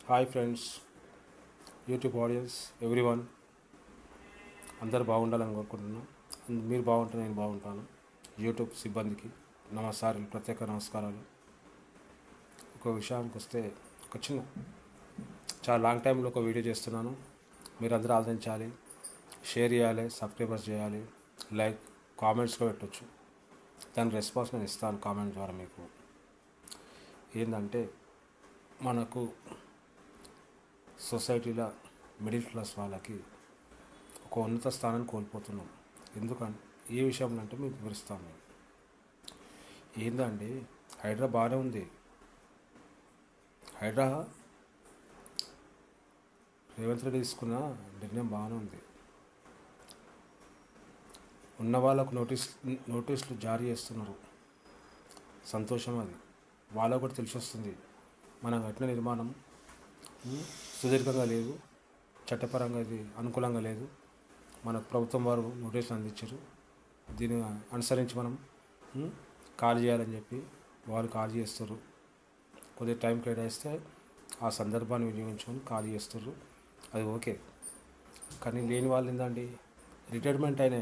Hi friends, YouTube audience everyone, అందరు బాగుండాలని కోరుకుంటున్నాను. మీరు బాగుంటే నేను బాగుంటాను. యూట్యూబ్ సిబ్బందికి నమస్కారాలు, ప్రత్యేక నమస్కారాలు. ఒక విషయానికి వస్తే, ఒక చిన్న చాలా లాంగ్ టైంలో ఒక వీడియో చేస్తున్నాను. మీరందరూ ఆదరించాలి, షేర్ చేయాలి, సబ్స్క్రైబర్స్ చేయాలి, లైక్ కామెంట్స్లో పెట్టవచ్చు. దాని రెస్పాన్స్ నేను ఇస్తాను కామెంట్ ద్వారా. మీకు ఏంటంటే, మనకు సొసైటీలో మిడిల్ క్లాస్ వాళ్ళకి ఒక ఉన్నత స్థానాన్ని కోల్పోతున్నాం. ఎందుకంటే ఏ విషయంలో అంటే మీకు వివరిస్తాను. ఏంటంటే హైడ్రా బాగానే ఉంది. హైడ్రా రేవంత్ రెడ్డి తీసుకున్న నిర్ణయం బాగానే ఉంది. ఉన్న వాళ్ళకు నోటీసులు జారీ చేస్తున్నారు. సంతోషం. అది వాళ్ళకు కూడా తెలిసి వస్తుంది మనం కట్టిన నిర్మాణం సుదీర్ఘంగా లేదు, చట్టపరంగా ఇది అనుకూలంగా లేదు. మనకు ప్రభుత్వం వారు నోటీసులు అందించారు. దీన్ని అనుసరించి మనం ఖాళీ చేయాలని చెప్పి వాళ్ళు ఖాళీ చేస్తారు. కొద్దిగా టైం కేటాయిస్తే ఆ సందర్భాన్ని వినియోగించుకొని ఖాళీ చేస్తారు. అది ఓకే. కానీ లేని వాళ్ళు ఏంటండి, రిటైర్మెంట్ అయిన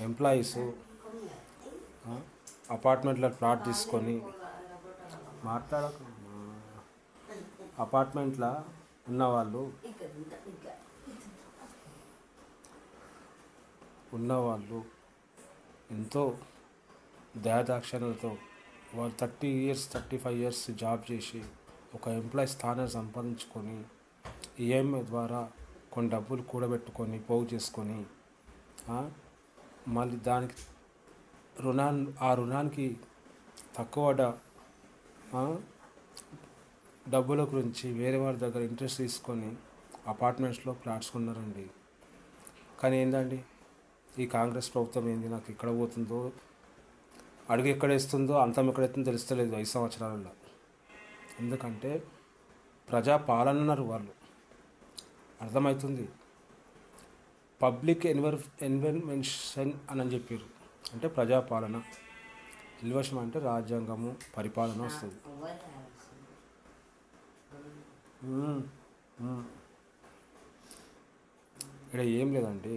ఎంప్లాయీస్ అపార్ట్మెంట్లో ప్లాట్ తీసుకొని అపార్ట్మెంట్లో ఉన్నవాళ్ళు ఎంతో దయాదాక్షిణ్యాలతో వాళ్ళు 35 years జాబ్ చేసి ఒక ఎంప్లాయీ స్థానాన్ని సంపాదించుకొని ఈఎంఐ ద్వారా కొన్ని డబ్బులు కూడబెట్టుకొని పోగు చేసుకొని మళ్ళీ దానికి రుణానికి తక్కువ డబ్బుల గురించి వేరే వారి దగ్గర ఇంట్రెస్ట్ తీసుకొని అపార్ట్మెంట్స్లో ఫ్లాట్స్ కొన్నారండి. కానీ ఏందండి, ఈ కాంగ్రెస్ ప్రభుత్వం ఏంది, నాకు ఎక్కడ పోతుందో, అడుగు ఎక్కడ వేస్తుందో అంతం ఎక్కడైతుందో తెలుస్తలేదు 5 సంవత్సరాలలో. ఎందుకంటే ప్రజాపాలన అన్నారు వాళ్ళు, అర్థమవుతుంది. పబ్లిక్ ఎన్వెన్షన్ అని చెప్పారు. అంటే ప్రజాపాలన, ఎలివేషన్ అంటే రాజ్యాంగము, పరిపాలన వస్తుంది. ఇక్కడ ఏం లేదండి.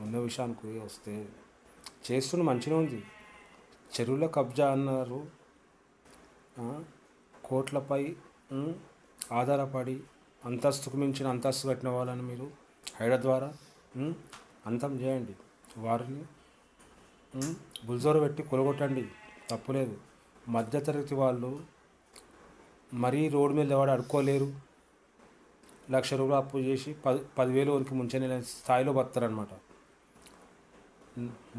ఉన్న విషయానికి వస్తే చేస్తున్న మంచిగా ఉంది. చెరువుల కబ్జా అన్నారు. కోట్లపై ఆధారపడి అంతస్తుకు మించిన అంతస్తు కట్టిన వాళ్ళని మీరు హైడ్రా ద్వారా అంతం చేయండి. వారిని బుల్జోరు పెట్టి కొలగొట్టండి, తప్పులేదు. మధ్యతరగతి వాళ్ళు మరీ రోడ్డు మీద ఎవడు అడుక్కోలేరు. 1,00,000 రూపాయలు అప్పు చేసి 10,000 వరకు ముంచే స్థాయిలో బతారనమాట.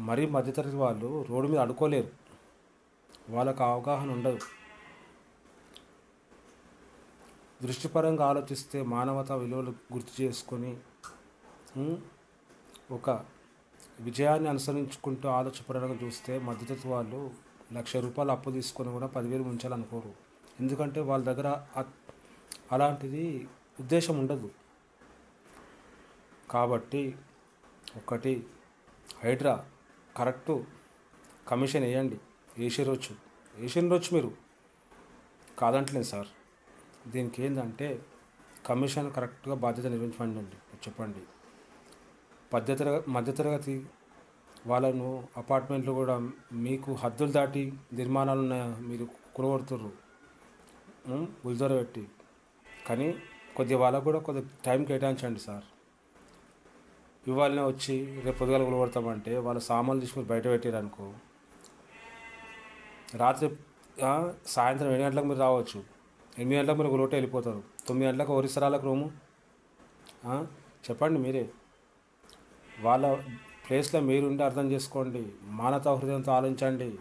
మరీ మధ్యతరగతి వాళ్ళు రోడ్డు మీద అడుక్కోలేరు, వాళ్ళకు అవగాహన ఉండదు. దృష్టిపరంగా ఆలోచిస్తే మానవతా విలువలు గుర్తు చేసుకొని ఒక విజయాన్ని అనుసరించుకుంటూ ఆలోచనపరంగా చూస్తే మధ్యతరగతి వాళ్ళు 1,00,000 రూపాయలు అప్పు తీసుకొని కూడా 10,000 ఉంచాలనుకోరు. ఎందుకంటే వాళ్ళ దగ్గర అలాంటిది ఉద్దేశం ఉండదు. కాబట్టి ఒకటి, హైడ్రా కరెక్టు కమిషన్ వేయండి. వేసిరొచ్చు మీరు, కాదంటలేదు సార్. దీనికి ఏంటంటే కమిషన్ కరెక్ట్గా బాధ్యత నిర్వహించండి, చెప్పండి. మధ్యతరగతి వాళ్ళను అపార్ట్మెంట్లు కూడా మీకు హద్దులు దాటి నిర్మాణాలు మీరు కూడగొడుతుర్రు బుల్జోర పెట్టి. కానీ కొద్దిగా వాళ్ళకు కూడా కొద్దిగా టైం కేటాయించండి సార్. ఇవాళనే వచ్చి రేపు పొద్దుగాల కూడగొడతామంటే వాళ్ళ సామాన్లు తీసుకుని బయట పెట్టారనుకో, రాత్రి సాయంత్రం 7 గంటలకు మీరు రావచ్చు, 8 గంటలకు మీరు రోటే వెళ్ళిపోతారు, 9 గంటలకు ఒరిసరాలకు రూము. చెప్పండి మీరే. వాళ్ళ ప్లేస్లో మీరుండి అర్థం చేసుకోండి. మానవతా హృదయంతో ఆలోచించండి.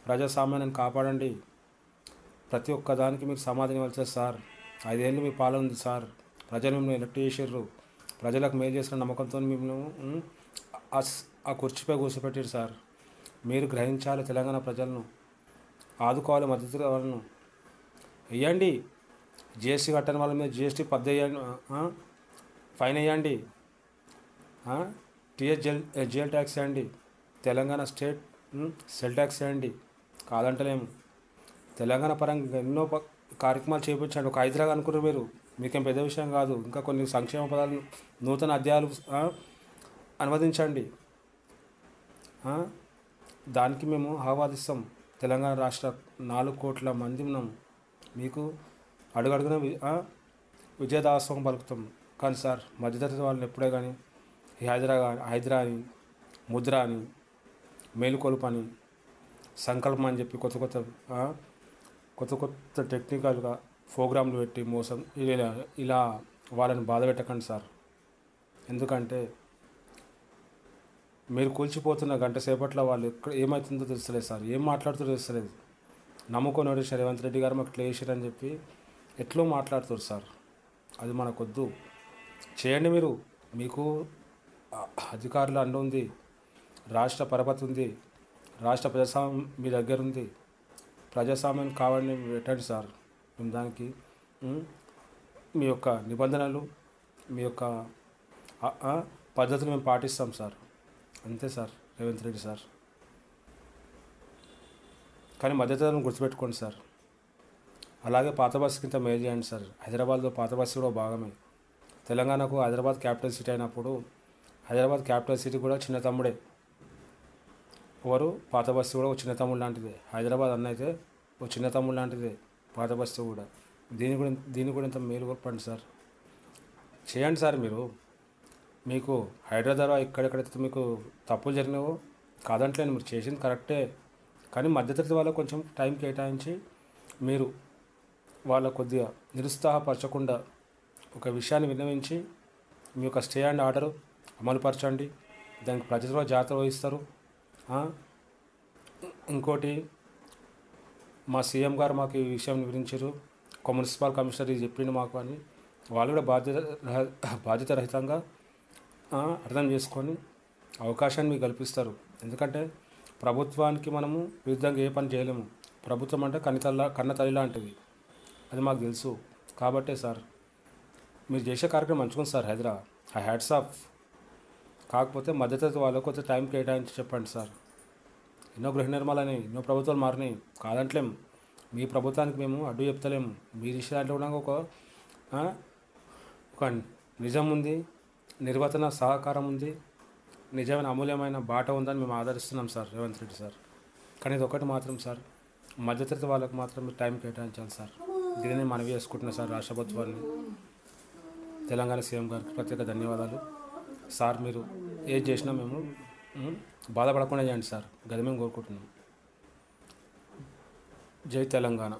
ప్రజాస్వామ్యాన్ని కాపాడండి. ప్రతి ఒక్క దానికి మీరు సమాధానం ఇవ్వాల్సి సార్. 5 ఏళ్ళు మీ పాలన ఉంది సార్. ప్రజలు మిమ్మల్ని ఎలక్ట్ చేసారు. ప్రజలకు మేలు చేసిన నమ్మకంతో మిమ్మల్ని ఆ కుర్చీపై కూర్చోపెట్టారు సార్. మీరు గ్రహించాలి. తెలంగాణ ప్రజలను ఆదుకోవాలి. మద్దతు వాళ్ళను వేయండి. జిఎస్టీ కట్టని వాళ్ళ మీద జిఎస్టీ 10 వేయండి, ఫైన్ వేయండి. జిఎల్ ట్యాక్స్ వేయండి. తెలంగాణ స్టేట్ సెల్ ట్యాక్స్ వేయండి, కాదంటలేము. తెలంగాణ పరంగా ఎన్నో కార్యక్రమాలు చేయించండి. ఒక హైదరాబాద్ అనుకున్నారు మీరు, మీకేం పెద్ద విషయం కాదు. ఇంకా కొన్ని సంక్షేమ పదాలు, నూతన అధ్యాయాలు అనువదించండి. దానికి మేము ఆహ్వాదిస్తాం. తెలంగాణ రాష్ట్ర 4 కోట్ల మంది ఉన్నాం. మీకు అడుగడుగున విజయదాసోహం పలుకుతాం. కానీ సార్, మధ్యతరగతి వాళ్ళని ఎప్పుడే కానీ ఈ హైదరా అని, ముద్ర అని, మేలుకొలుపు అని, సంకల్పం అని చెప్పి కొత్త కొత్త టెక్నికల్గా ప్రోగ్రాంలు పెట్టి మోసం ఇలా వాళ్ళని బాధ పెట్టకండి సార్. ఎందుకంటే మీరు కూల్చిపోతున్న గంట సేపట్లో వాళ్ళు ఎక్కడ ఏమవుతుందో తెలుస్తలేదు సార్, ఏం మాట్లాడుతుందో తెలుస్తలేదు. నమ్ముకొని వదిలేసారు రేవంత్ రెడ్డి గారు, మాకు క్లేషర్ చెప్పి ఎట్లో మాట్లాడుతారు సార్. అది మనకొద్దు. చేయండి మీరు. మీకు అధికారులు అండ ఉంది, రాష్ట్ర పరపతి ఉంది, రాష్ట్ర ప్రజాస్వామ్యం మీ దగ్గర ఉంది. ప్రజాస్వామ్యం కావాలని పెట్టండి సార్. మేము దానికి మీ యొక్క నిబంధనలు, మీ యొక్క పద్ధతులు మేము పాటిస్తాం సార్. అంతే సార్ రేవంత్ రెడ్డి సార్. కానీ మధ్యతరగతిని గుర్తుపెట్టుకోండి సార్. అలాగే పాత బస్సు కింద మేలు చేయండి సార్. హైదరాబాద్లో పాత బస్సు కూడా భాగమే. తెలంగాణకు హైదరాబాద్ క్యాపిటల్ సిటీ అయినప్పుడు హైదరాబాద్ క్యాపిటల్ సిటీ కూడా చిన్న తమ్ముడే. ఎవరు? పాత బస్సు కూడా ఒక చిన్న తమ్ముడు లాంటిదే. హైదరాబాద్ అన్న అయితే ఒక చిన్న తమ్ముడు లాంటిదే పాత బస్సు కూడా. దీన్ని కూడా ఇంత మేలు కొట్టండి సార్. చేయండి సార్ మీరు. మీకు హైదరాబాద్ ఎక్కడెక్కడైతే మీకు తప్పులు జరిగినావో కాదంటలేను, మీరు చేసింది కరెక్టే. కానీ మధ్యతరగతి వాళ్ళకు కొంచెం టైం కేటాయించి మీరు వాళ్ళ కొద్దిగా నిరుత్సాహపరచకుండా ఒక విషయాన్ని విన్నవించి మీ యొక్క స్టే అండ్ ఆర్డర్ అమలుపరచండి. దానికి ప్రజలు జాగ్రత్త వహిస్తారు. ఇంకోటి, మా సీఎం గారు మాకు ఈ విషయం వివరించారు, ఒక మున్సిపల్ కమిషనర్ ఇది చెప్పిండు మాకు అని. వాళ్ళు కూడా బాధ్యతారహితంగా అర్థం చేసుకొని అవకాశాన్ని మీకు కల్పిస్తారు. ఎందుకంటే ప్రభుత్వానికి మనము విరుద్ధంగా ఏ పని చేయలేము. ప్రభుత్వం అంటే కన్న తల్లి లాంటిది, అది మాకు తెలుసు. కాబట్టే సార్ మీరు చేసే కార్యక్రమం మంచుకుంది సార్. Hyderabad hats off. కాకపోతే మధ్యతరగతి వాళ్ళకు కొంచెం టైం కేటాయించి చెప్పండి సార్. ఎన్నో గృహ నిర్మాణాలని, ఎన్నో ప్రభుత్వాలు మారినాయి కాదంటలేము. మీ ప్రభుత్వానికి మేము అడ్డు చెప్తలేము. మీ దాంట్లో కూడా ఒక నిజం ఉంది, నిర్వచన సహకారం ఉంది, నిజమైన అమూల్యమైన బాట ఉందని మేము ఆదరిస్తున్నాం సార్ రేవంత్ రెడ్డి సార్. కానీ ఇది ఒకటి మాత్రం సార్, మధ్యతరగతి వాళ్ళకు మాత్రం మీరు టైం కేటాయించాలి సార్. దీనిని మనవి చేసుకుంటున్నాం సార్. రాష్ట్ర ప్రభుత్వాన్ని, తెలంగాణ సీఎం గారికి ప్రత్యేక ధన్యవాదాలు సార్. మీరు ఏది చేసినా మేము బాధపడకుండా చేయండి సార్. గది మేము కోరుకుంటున్నాం. జై తెలంగాణ.